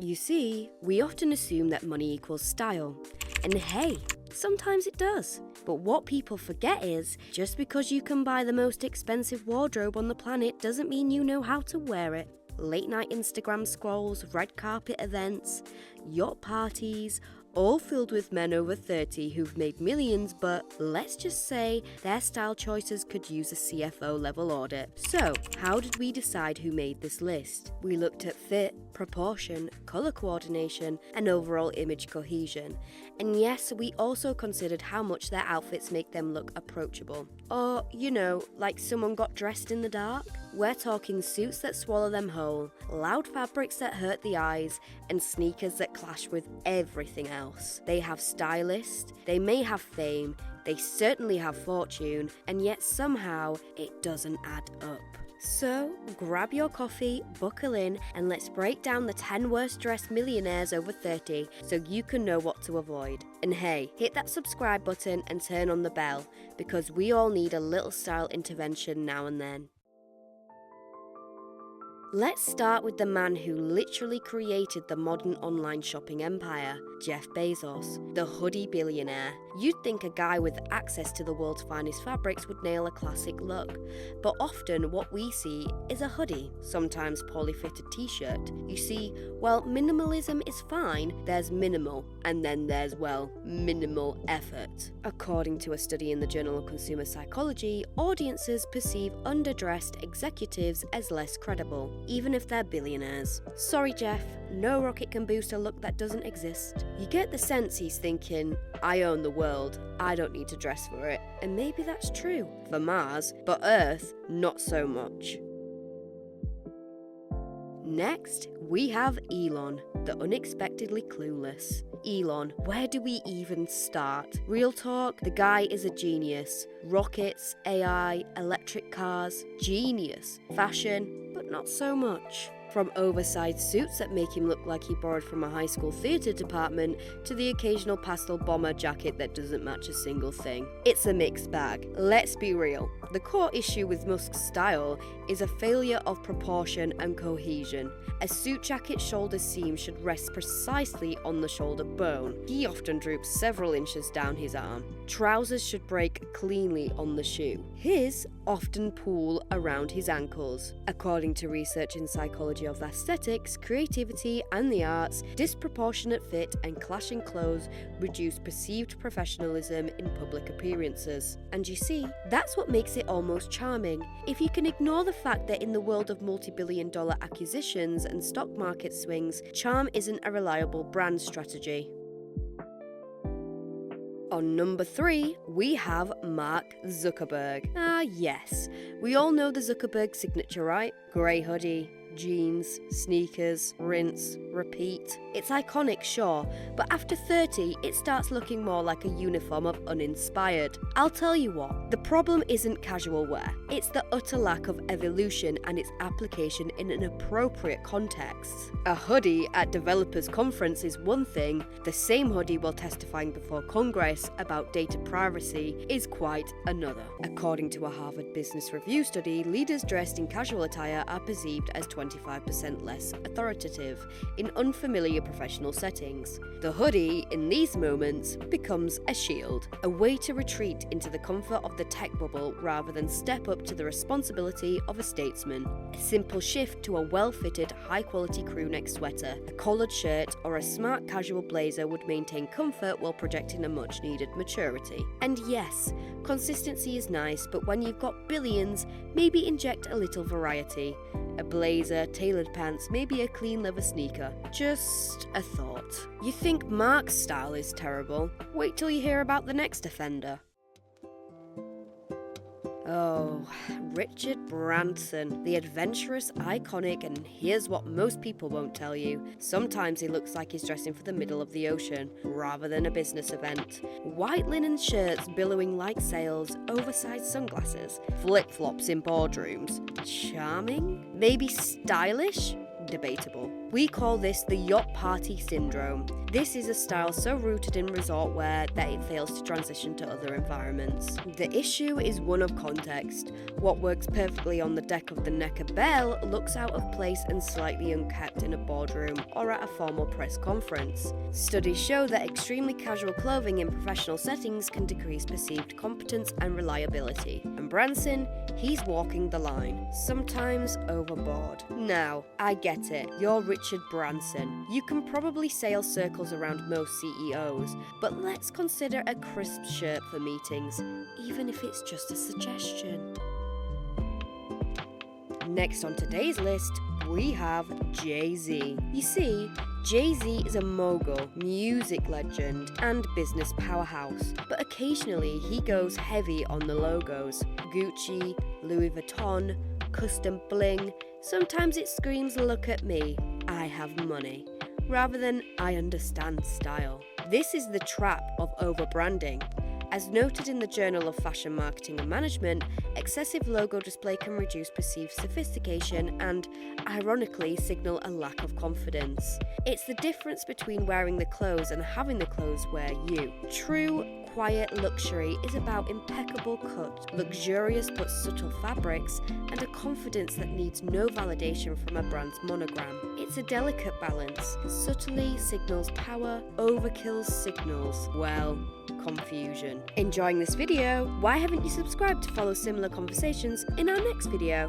You see, we often assume that money equals style. And hey, sometimes it does. But what people forget is, just because you can buy the most expensive wardrobe on the planet doesn't mean you know how to wear it. Late night Instagram scrolls, red carpet events, yacht parties, all filled with men over 30 who've made millions, but let's just say their style choices could use a CFO level audit. So, how did we decide who made this list? We looked at fit, proportion, colour coordination, and overall image cohesion. And yes, we also considered how much their outfits make them look approachable. Or, like someone got dressed in the dark. We're talking suits that swallow them whole, loud fabrics that hurt the eyes, and sneakers that clash with everything else. They have stylists, they may have fame, they certainly have fortune, and yet somehow it doesn't add up. So, grab your coffee, buckle in, and let's break down the 10 worst dressed millionaires over 30 so you can know what to avoid. And hey, hit that subscribe button and turn on the bell, because we all need a little style intervention now and then. Let's start with the man who literally created the modern online shopping empire, Jeff Bezos, the hoodie billionaire. You'd think a guy with access to the world's finest fabrics would nail a classic look, but often what we see is a hoodie, sometimes poorly fitted t-shirt. You see, while minimalism is fine, there's minimal, and then there's, minimal effort. According to a study in the Journal of Consumer Psychology, audiences perceive underdressed executives as less credible, even if they're billionaires. Sorry, Jeff, no rocket can boost a look that doesn't exist. You get the sense he's thinking, I own the world, I don't need to dress for it. And maybe that's true for Mars, but Earth, not so much. Next, we have Elon, the unexpectedly clueless. Elon, where do we even start? Real talk, the guy is a genius. Rockets, AI, electric cars, genius. Fashion, but not so much. From oversized suits that make him look like he borrowed from a high school theatre department to the occasional pastel bomber jacket that doesn't match a single thing. It's a mixed bag. Let's be real. The core issue with Musk's style is a failure of proportion and cohesion. A suit jacket's shoulder seam should rest precisely on the shoulder bone. He often droops several inches down his arm. Trousers should break cleanly on the shoe. His often pool around his ankles. According to research in psychology of aesthetics, creativity, and the arts, disproportionate fit and clashing clothes reduce perceived professionalism in public appearances. And you see, that's what makes it almost charming. If you can ignore the fact that in the world of multi-billion-dollar acquisitions and stock market swings, charm isn't a reliable brand strategy. On number 3, we have Mark Zuckerberg. Yes, we all know the Zuckerberg signature, right? Grey hoodie, jeans, sneakers, rinse, repeat. It's iconic, sure, but after 30, it starts looking more like a uniform of uninspired. I'll tell you what, the problem isn't casual wear. It's the utter lack of evolution and its application in an appropriate context. A hoodie at developers conference is one thing, the same hoodie while testifying before Congress about data privacy is quite another. According to a Harvard Business Review study, leaders dressed in casual attire are perceived as 25% less authoritative in unfamiliar professional settings. The hoodie, in these moments, becomes a shield, a way to retreat into the comfort of the tech bubble rather than step up to the responsibility of a statesman. A simple shift to a well-fitted, high-quality crewneck sweater, a collared shirt, or a smart casual blazer would maintain comfort while projecting a much-needed maturity. And yes, consistency is nice, but when you've got billions, maybe inject a little variety. A blazer, tailored pants, maybe a clean leather sneaker. Just a thought. You think Mark's style is terrible? Wait till you hear about the next offender. Oh, Richard Branson, the adventurous, iconic, and here's what most people won't tell you. Sometimes he looks like he's dressing for the middle of the ocean, rather than a business event. White linen shirts billowing like sails, oversized sunglasses, flip-flops in boardrooms. Charming? Maybe stylish? Debatable. We call this the yacht party syndrome. This is a style so rooted in resort wear that it fails to transition to other environments. The issue is one of context. What works perfectly on the deck of the Necker Bell looks out of place and slightly unkept in a boardroom or at a formal press conference. Studies show that extremely casual clothing in professional settings can decrease perceived competence and reliability. And Branson, he's walking the line, sometimes overboard. Now, I get it, you're Richard Branson. You can probably sail circles around most CEOs, but let's consider a crisp shirt for meetings, even if it's just a suggestion. Next on today's list, we have Jay-Z. You see, Jay-Z is a mogul, music legend, and business powerhouse, but occasionally he goes heavy on the logos. Gucci, Louis Vuitton, custom bling. Sometimes it screams, look at me, I have money, rather than I understand style. This is the trap of over-branding. As noted in the Journal of Fashion Marketing and Management, excessive logo display can reduce perceived sophistication and, ironically, signal a lack of confidence. It's the difference between wearing the clothes and having the clothes wear you. True, quiet luxury is about impeccable cut, luxurious but subtle fabrics, and a confidence that needs no validation from a brand's monogram. It's a delicate balance. Subtly signals power, overkill signals, well, confusion. Enjoying this video? Why haven't you subscribed to follow similar conversations in our next video?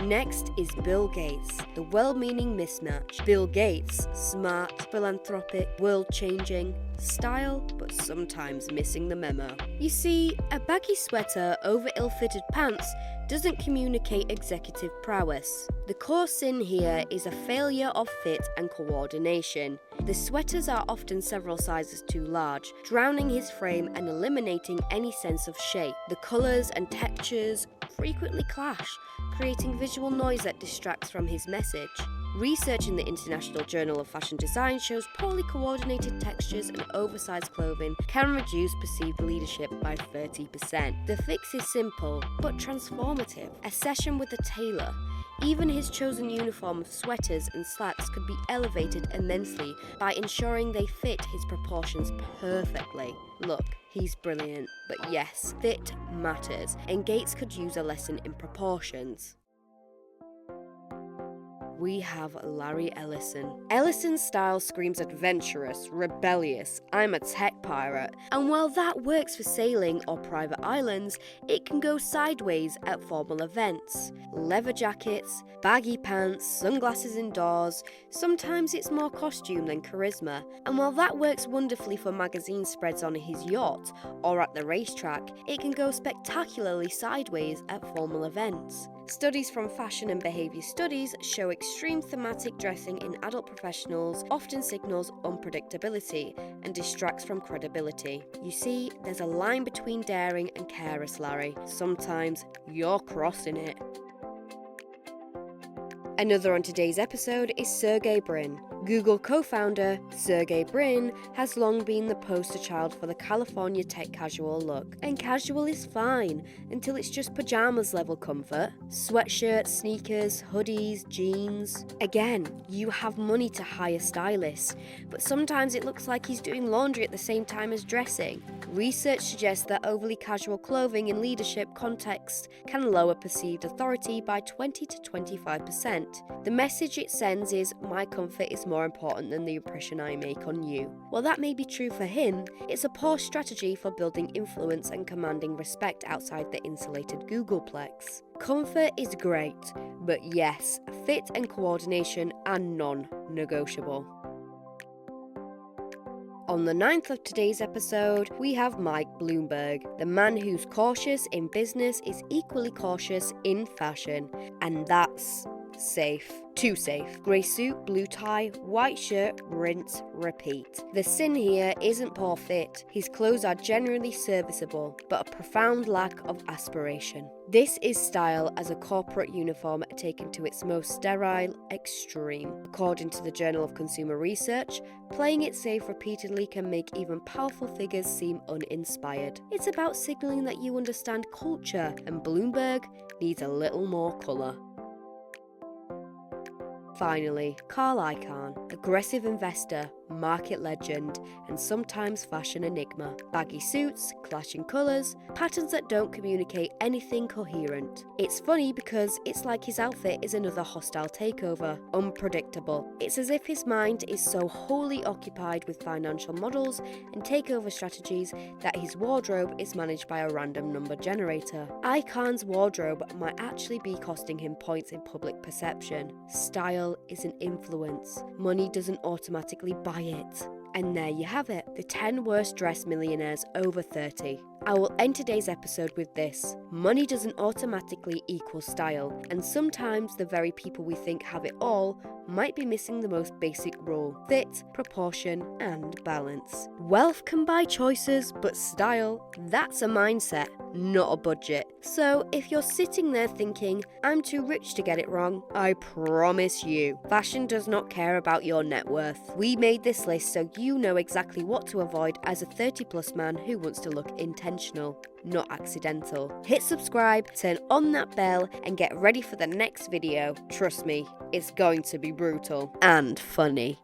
Next is Bill Gates, the well-meaning mismatch. Bill Gates, smart, philanthropic, world-changing, style, but sometimes missing the memo. You see, a baggy sweater over ill-fitted pants doesn't communicate executive prowess. The core sin here is a failure of fit and coordination. The sweaters are often several sizes too large, drowning his frame and eliminating any sense of shape. The colours and textures frequently clash, creating visual noise that distracts from his message. Research in the International Journal of Fashion Design shows poorly coordinated textures and oversized clothing can reduce perceived leadership by 30%. The fix is simple, but transformative. A session with a tailor. Even his chosen uniform of sweaters and slacks could be elevated immensely by ensuring they fit his proportions perfectly. Look, he's brilliant, but yes, fit matters, and Gates could use a lesson in proportions. We have Larry Ellison. Ellison's style screams adventurous, rebellious, I'm a tech pirate. And while that works for sailing or private islands, it can go sideways at formal events. Leather jackets, baggy pants, sunglasses indoors, sometimes it's more costume than charisma. And while that works wonderfully for magazine spreads on his yacht or at the racetrack, it can go spectacularly sideways at formal events. Studies from fashion and behaviour studies show extreme thematic dressing in adult professionals often signals unpredictability and distracts from credibility. You see, there's a line between daring and careless, Larry. Sometimes you're crossing it. Another on today's episode is Sergey Brin. Google co-founder Sergey Brin has long been the poster child for the California tech casual look. And casual is fine until it's just pajamas level comfort. Sweatshirts, sneakers, hoodies, jeans. Again, you have money to hire stylists, but sometimes it looks like he's doing laundry at the same time as dressing. Research suggests that overly casual clothing in leadership contexts can lower perceived authority by 20 to 25%. The message it sends is, my comfort is more important than the impression I make on you. While that may be true for him, it's a poor strategy for building influence and commanding respect outside the insulated Googleplex. Comfort is great, but yes, fit and coordination are non-negotiable. On the 9th of today's episode, we have Mike Bloomberg, the man who's cautious in business is equally cautious in fashion, and that's safe. Too safe. Grey suit, blue tie, white shirt, rinse, repeat. The sin here isn't poor fit. His clothes are generally serviceable, but a profound lack of aspiration. This is style as a corporate uniform taken to its most sterile extreme. According to the Journal of Consumer Research, playing it safe repeatedly can make even powerful figures seem uninspired. It's about signaling that you understand culture, and Bloomberg needs a little more colour. Finally, Carl Icahn, aggressive investor, market legend, and sometimes fashion enigma. Baggy suits, clashing colours, patterns that don't communicate anything coherent. It's funny because it's like his outfit is another hostile takeover, unpredictable. It's as if his mind is so wholly occupied with financial models and takeover strategies that his wardrobe is managed by a random number generator. Icahn's wardrobe might actually be costing him points in public perception. Style is an influence. Money doesn't automatically buy it. And there you have it, the 10 worst dressed millionaires over 30. I will end today's episode with this. Money doesn't automatically equal style, and sometimes the very people we think have it all might be missing the most basic rule: fit, proportion, and balance. Wealth can buy choices, but style, that's a mindset, not a budget. So if you're sitting there thinking, I'm too rich to get it wrong, I promise you, fashion does not care about your net worth. We made this list so you know exactly what to avoid as a 30+ man who wants to look intentional, not accidental. Hit subscribe, turn on that bell, and get ready for the next video. Trust me, it's going to be brutal and funny.